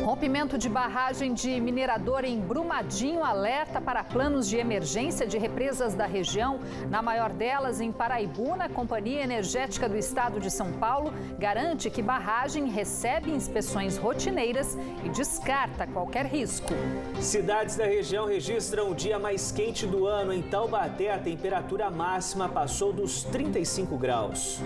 Rompimento de barragem de minerador em Brumadinho alerta para planos de emergência de represas da região. Na maior delas, em Paraibuna, a Companhia Energética do Estado de São Paulo garante que barragem recebe inspeções rotineiras e descarta qualquer risco. Cidades da região registram o dia mais quente do ano. Em Taubaté, a temperatura máxima passou dos 35 graus.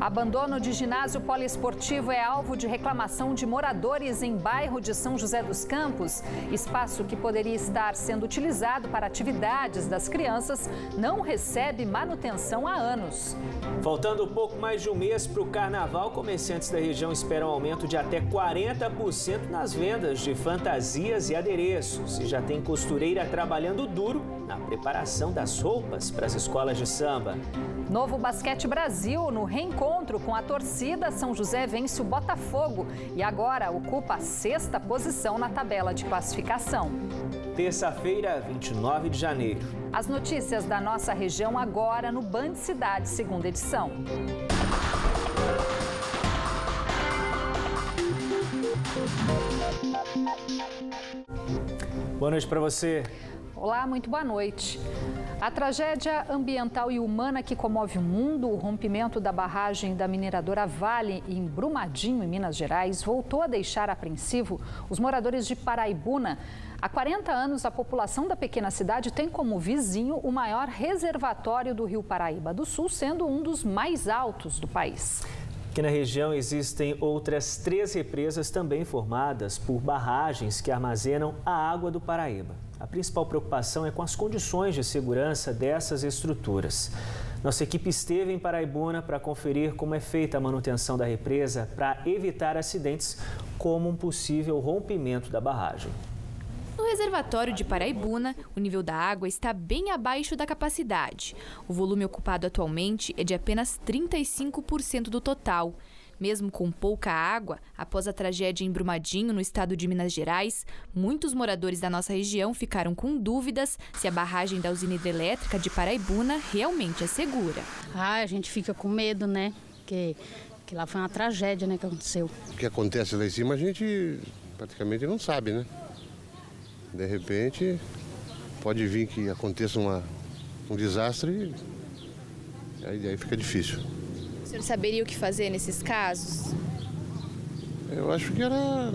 Abandono de ginásio poliesportivo é alvo de reclamação de moradores em bairro de São José dos Campos. Espaço que poderia estar sendo utilizado para atividades das crianças não recebe manutenção há anos. Faltando pouco mais de um mês para o carnaval, comerciantes da região esperam um aumento de até 40% nas vendas de fantasias e adereços. E já tem costureira trabalhando duro na preparação das roupas para as escolas de samba. Novo Basquete Brasil, no reencontro com a torcida, São José vence o Botafogo e agora ocupa a 6ª posição na tabela de classificação. Terça-feira, 29 de janeiro. As notícias da nossa região agora no Band Cidade, 2ª edição. Boa noite para você. Olá, muito boa noite. A tragédia ambiental e humana que comove o mundo, o rompimento da barragem da mineradora Vale em Brumadinho, em Minas Gerais, voltou a deixar apreensivo os moradores de Paraibuna. Há 40 anos, a população da pequena cidade tem como vizinho o maior reservatório do Rio Paraíba do Sul, sendo um dos mais altos do país. Aqui na região existem outras 3 represas também formadas por barragens que armazenam a água do Paraíba. A principal preocupação é com as condições de segurança dessas estruturas. Nossa equipe esteve em Paraibuna para conferir como é feita a manutenção da represa para evitar acidentes como um possível rompimento da barragem. No reservatório de Paraibuna, o nível da água está bem abaixo da capacidade. O volume ocupado atualmente é de apenas 35% do total. Mesmo com pouca água, após a tragédia em Brumadinho, no estado de Minas Gerais, muitos moradores da nossa região ficaram com dúvidas se a barragem da usina hidrelétrica de Paraibuna realmente é segura. A gente fica com medo, né? Que lá foi uma tragédia, né, que aconteceu. O que acontece lá em cima a gente praticamente não sabe, né? De repente, pode vir que aconteça um desastre e aí fica difícil. O senhor saberia o que fazer nesses casos? Eu acho que era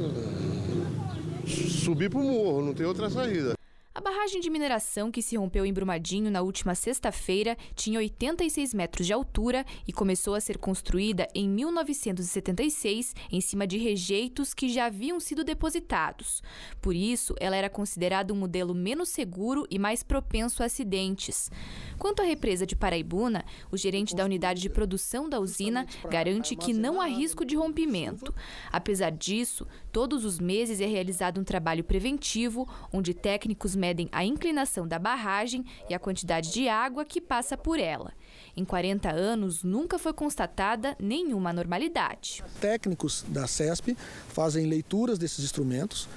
subir para o morro, não tem outra saída. A barragem de mineração que se rompeu em Brumadinho na última sexta-feira tinha 86 metros de altura e começou a ser construída em 1976 em cima de rejeitos que já haviam sido depositados. Por isso, ela era considerada um modelo menos seguro e mais propenso a acidentes. Quanto à represa de Paraibuna, o gerente da unidade de produção da usina garante que não há risco de rompimento. Apesar disso, todos os meses é realizado um trabalho preventivo, onde técnicos medem a inclinação da barragem e a quantidade de água que passa por ela. Em 40 anos, nunca foi constatada nenhuma anormalidade. Técnicos da CESP fazem leituras desses instrumentos,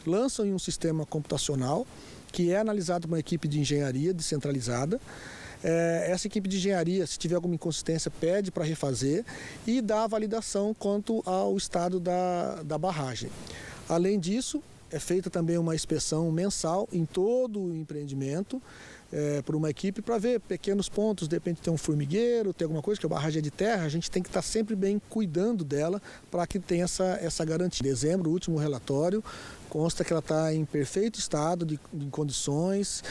lançam em um sistema computacional que é analisado por uma equipe de engenharia descentralizada. Essa equipe de engenharia, se tiver alguma inconsistência, pede para refazer e dá a validação quanto ao estado da barragem. Além disso, é feita também uma inspeção mensal em todo o empreendimento por uma equipe para ver pequenos pontos, de repente tem um formigueiro, tem alguma coisa, que a barragem é de terra, a gente tem que estar sempre bem cuidando dela para que tenha essa garantia. Em dezembro, o último relatório, consta que ela está em perfeito estado de condições,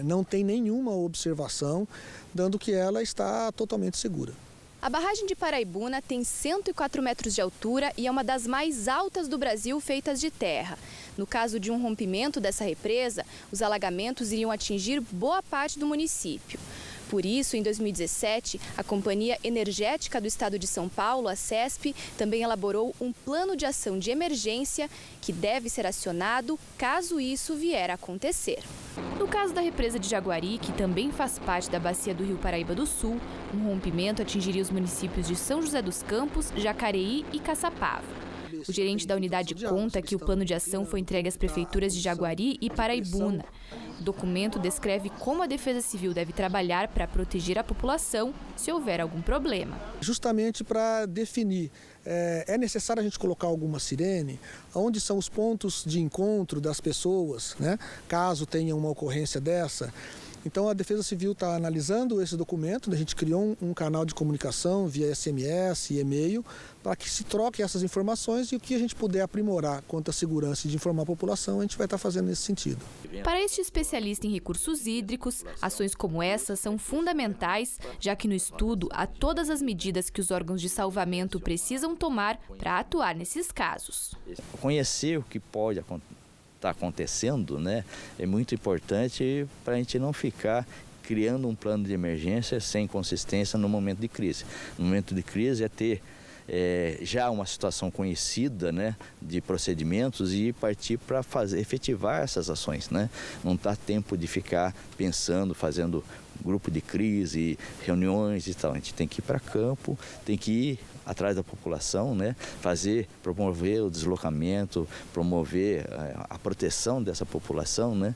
não tem nenhuma observação, dando que ela está totalmente segura. A barragem de Paraibuna tem 104 metros de altura e é uma das mais altas do Brasil feitas de terra. No caso de um rompimento dessa represa, os alagamentos iriam atingir boa parte do município. Por isso, em 2017, a Companhia Energética do Estado de São Paulo, a CESP, também elaborou um plano de ação de emergência que deve ser acionado caso isso vier a acontecer. No caso da represa de Jaguari, que também faz parte da bacia do Rio Paraíba do Sul, um rompimento atingiria os municípios de São José dos Campos, Jacareí e Caçapava. O gerente da unidade conta que o plano de ação foi entregue às prefeituras de Jaguari e Paraibuna. O documento descreve como a Defesa Civil deve trabalhar para proteger a população se houver algum problema. Justamente para definir, é necessário a gente colocar alguma sirene, onde são os pontos de encontro das pessoas, né? Caso tenha uma ocorrência dessa. Então a Defesa Civil está analisando esse documento, a gente criou um canal de comunicação via SMS e e-mail para que se troque essas informações e o que a gente puder aprimorar quanto à segurança e de informar a população, a gente vai estar fazendo nesse sentido. Para este especialista em recursos hídricos, ações como essa são fundamentais, já que no estudo há todas as medidas que os órgãos de salvamento precisam tomar para atuar nesses casos. Conhecer o que pode está acontecendo, né, é muito importante para a gente não ficar criando um plano de emergência sem consistência no momento de crise. No momento de crise é ter já uma situação conhecida, né, de procedimentos e partir para efetivar essas ações, né? Não dá tempo de ficar pensando, fazendo grupo de crise, reuniões e tal. A gente tem que ir para campo, tem que ir atrás da população, né? Promover o deslocamento, promover a proteção dessa população, né?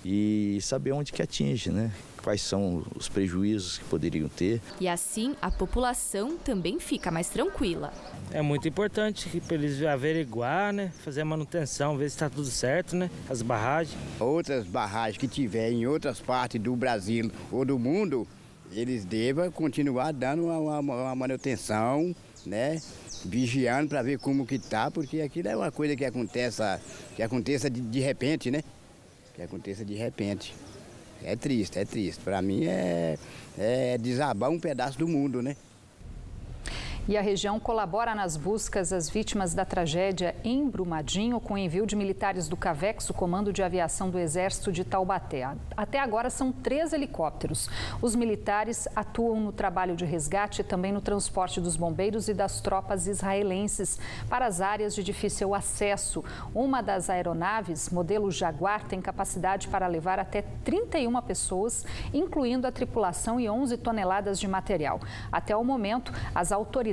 E saber onde que atinge, né? Quais são os prejuízos que poderiam ter. E assim a população também fica mais tranquila. É muito importante para eles averiguar, né? Fazer a manutenção, ver se está tudo certo, né? As barragens. Outras barragens que tiver em outras partes do Brasil ou do mundo, eles devem continuar dando uma manutenção, né? Vigiando para ver como que tá, porque aquilo é uma coisa que aconteça de repente, né? Que aconteça de repente. É triste, é triste. Para mim é desabar um pedaço do mundo, né? E a região colabora nas buscas às vítimas da tragédia em Brumadinho com o envio de militares do CAVEX, o Comando de Aviação do Exército de Taubaté. Até agora são 3 helicópteros. Os militares atuam no trabalho de resgate e também no transporte dos bombeiros e das tropas israelenses para as áreas de difícil acesso. Uma das aeronaves, modelo Jaguar, tem capacidade para levar até 31 pessoas, incluindo a tripulação e 11 toneladas de material. Até o momento, as autoridades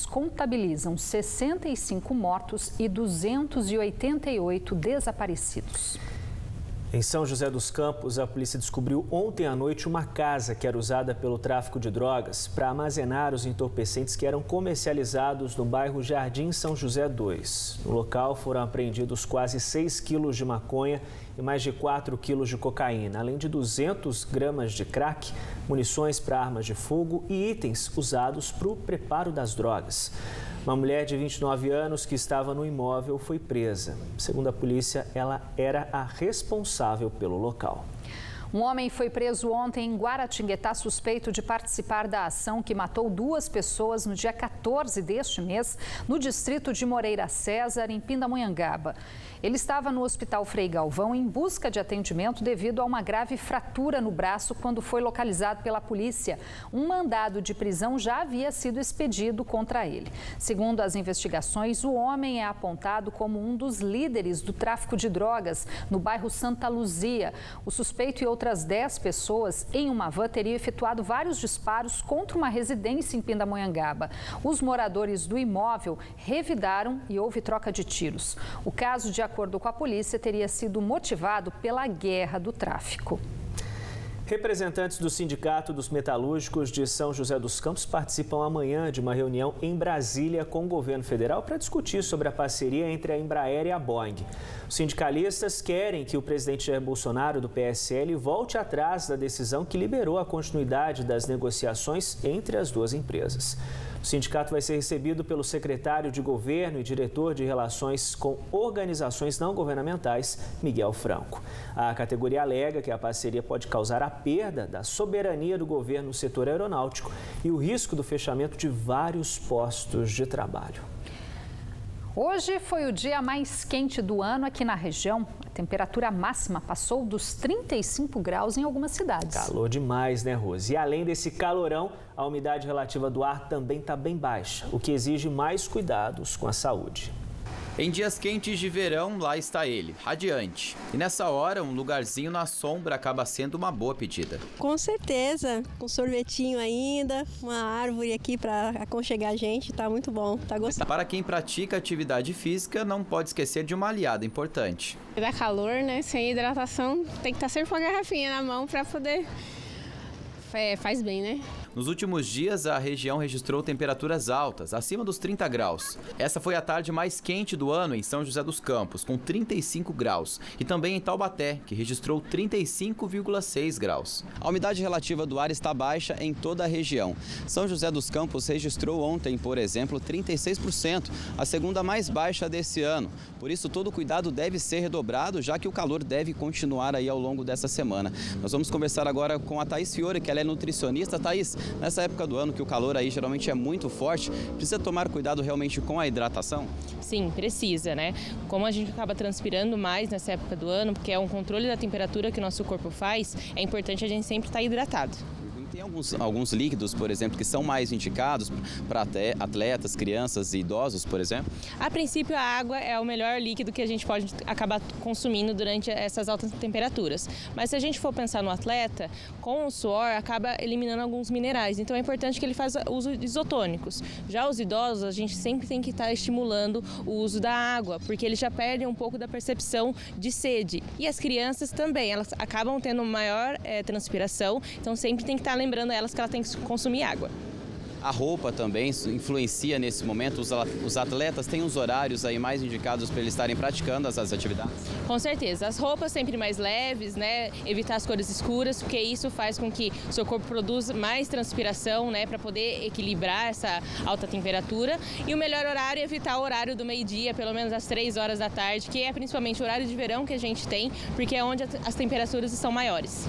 contabilizam 65 mortos e 288 desaparecidos. Em São José dos Campos, a polícia descobriu ontem à noite uma casa que era usada pelo tráfico de drogas para armazenar os entorpecentes que eram comercializados no bairro Jardim São José 2. No local foram apreendidos quase 6 quilos de maconha e mais de 4 quilos de cocaína, além de 200 gramas de crack, munições para armas de fogo e itens usados para o preparo das drogas. Uma mulher de 29 anos que estava no imóvel foi presa. Segundo a polícia, ela era a responsável pelo local. Um homem foi preso ontem em Guaratinguetá suspeito de participar da ação que matou 2 pessoas no dia 14 deste mês, no distrito de Moreira César, em Pindamonhangaba. Ele estava no Hospital Frei Galvão em busca de atendimento devido a uma grave fratura no braço quando foi localizado pela polícia. Um mandado de prisão já havia sido expedido contra ele. Segundo as investigações, o homem é apontado como um dos líderes do tráfico de drogas no bairro Santa Luzia. O suspeito e outras 10 pessoas em uma van teriam efetuado vários disparos contra uma residência em Pindamonhangaba. Os moradores do imóvel revidaram e houve troca de tiros. O caso, de acordo com a polícia, teria sido motivado pela guerra do tráfico. Representantes do Sindicato dos Metalúrgicos de São José dos Campos participam amanhã de uma reunião em Brasília com o governo federal para discutir sobre a parceria entre a Embraer e a Boeing. Os sindicalistas querem que o presidente Jair Bolsonaro, do PSL, volte atrás da decisão que liberou a continuidade das negociações entre as duas empresas. O sindicato vai ser recebido pelo secretário de Governo e diretor de Relações com Organizações Não Governamentais, Miguel Franco. A categoria alega que a parceria pode causar a perda da soberania do governo no setor aeronáutico e o risco do fechamento de vários postos de trabalho. Hoje foi o dia mais quente do ano aqui na região. A temperatura máxima passou dos 35 graus em algumas cidades. Calor demais, né, Rose? E além desse calorão, a umidade relativa do ar também está bem baixa, o que exige mais cuidados com a saúde. Em dias quentes de verão, lá está ele, radiante. E nessa hora, um lugarzinho na sombra acaba sendo uma boa pedida. Com certeza, com sorvetinho ainda, uma árvore aqui para aconchegar a gente, tá muito bom, tá gostoso. Para quem pratica atividade física, não pode esquecer de uma aliada importante. Dá calor, né? Sem hidratação, tem que estar sempre com a garrafinha na mão para poder... faz bem, né? Nos últimos dias, a região registrou temperaturas altas, acima dos 30 graus. Essa foi a tarde mais quente do ano em São José dos Campos, com 35 graus. E também em Taubaté, que registrou 35,6 graus. A umidade relativa do ar está baixa em toda a região. São José dos Campos registrou ontem, por exemplo, 36%, a segunda mais baixa desse ano. Por isso, todo cuidado deve ser redobrado, já que o calor deve continuar aí ao longo dessa semana. Nós vamos conversar agora com a Thaís Fiore, que ela é nutricionista. Thaís, nessa época do ano que o calor aí geralmente é muito forte, precisa tomar cuidado realmente com a hidratação? Sim, precisa, né? Como a gente acaba transpirando mais nessa época do ano, porque é um controle da temperatura que o nosso corpo faz, é importante a gente sempre estar hidratado. Tem alguns líquidos, por exemplo, que são mais indicados para atletas, crianças e idosos, por exemplo? A princípio, a água é o melhor líquido que a gente pode acabar consumindo durante essas altas temperaturas. Mas se a gente for pensar no atleta, com o suor acaba eliminando alguns minerais. Então é importante que ele faça uso de isotônicos. Já os idosos, a gente sempre tem que estar estimulando o uso da água, porque eles já perdem um pouco da percepção de sede. E as crianças também, elas acabam tendo maior transpiração, então sempre tem que estar lembrando elas que ela tem que consumir água. A roupa também influencia nesse momento? Os atletas têm os horários aí mais indicados para eles estarem praticando as atividades? Com certeza. As roupas sempre mais leves, né? Evitar as cores escuras, porque isso faz com que o seu corpo produza mais transpiração, né? Para poder equilibrar essa alta temperatura. E o melhor horário é evitar o horário do meio-dia, pelo menos às 3 horas da tarde, que é principalmente o horário de verão que a gente tem, porque é onde as temperaturas são maiores.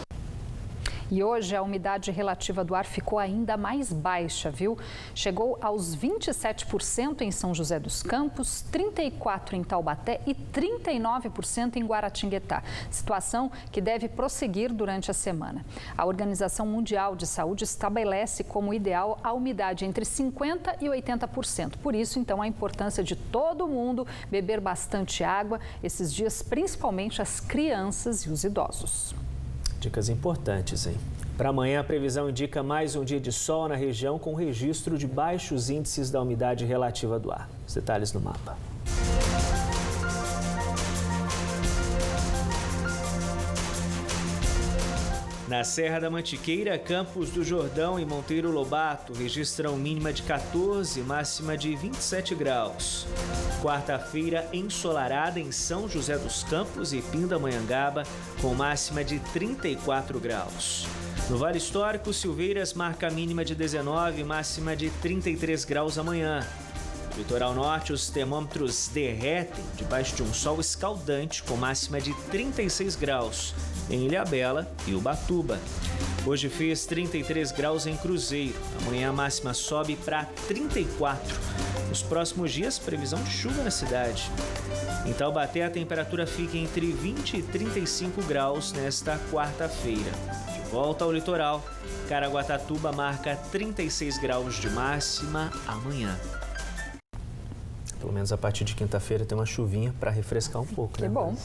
E hoje a umidade relativa do ar ficou ainda mais baixa, viu? Chegou aos 27% em São José dos Campos, 34% em Taubaté e 39% em Guaratinguetá. Situação que deve prosseguir durante a semana. A Organização Mundial de Saúde estabelece como ideal a umidade entre 50% e 80%. Por isso, então, a importância de todo mundo beber bastante água esses dias, principalmente as crianças e os idosos. Dicas importantes, hein? Para amanhã, a previsão indica mais um dia de sol na região com registro de baixos índices da umidade relativa do ar. Os detalhes no mapa. Na Serra da Mantiqueira, Campos do Jordão e Monteiro Lobato registram mínima de 14 e máxima de 27 graus. Quarta-feira ensolarada em São José dos Campos e Pindamonhangaba, com máxima de 34 graus. No Vale Histórico, Silveiras marca mínima de 19 e máxima de 33 graus amanhã. No litoral norte, os termômetros derretem debaixo de um sol escaldante, com máxima de 36 graus em Ilhabela e Ubatuba. Hoje fez 33 graus em Cruzeiro. Amanhã a máxima sobe para 34. Nos próximos dias, previsão de chuva na cidade. Em Taubaté, a temperatura fica entre 20 e 35 graus nesta quarta-feira. De volta ao litoral, Caraguatatuba marca 36 graus de máxima amanhã. Pelo menos a partir de quinta-feira tem uma chuvinha para refrescar um pouco, né? Que bom.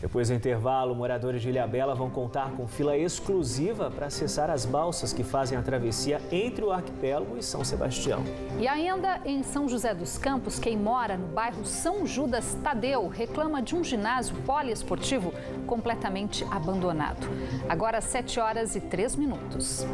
Depois do intervalo, moradores de Ilhabela vão contar com fila exclusiva para acessar as balsas que fazem a travessia entre o arquipélago e São Sebastião. E ainda em São José dos Campos, quem mora no bairro São Judas Tadeu reclama de um ginásio poliesportivo completamente abandonado. Agora 7 horas e 3 minutos.